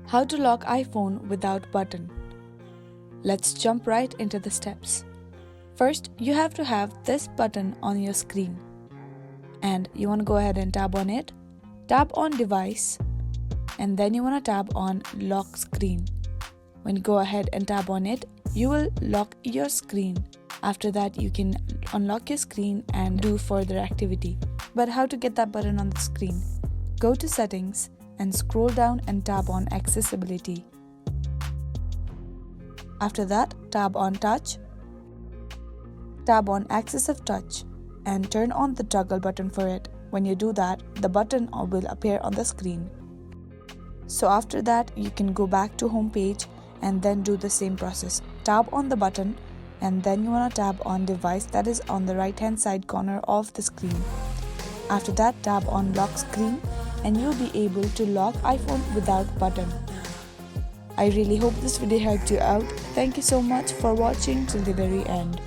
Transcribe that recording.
How to lock iPhone without button. Let's jump right into the steps. First, you have to have this button on your screen. And you want to go ahead and tap on it. Tap on device. And then you want to tap on lock screen. When you go ahead and tap on it, you will lock your screen. After that, you can unlock your screen and do further activity. But how to get that button on the screen? Go to settings and scroll down and tap on accessibility. After that, tap on touch. Tap on AssistiveTouch and turn on the toggle button for it. When you do that, the button will appear on the screen. So after that, you can go back to home page and then do the same process. Tap on the button and then you want to tap on device that is on the right hand side corner of the screen. After that, tap on lock screen and you'll be able to lock iPhone without button. I really hope this video helped you out. Thank you so much for watching till the very end.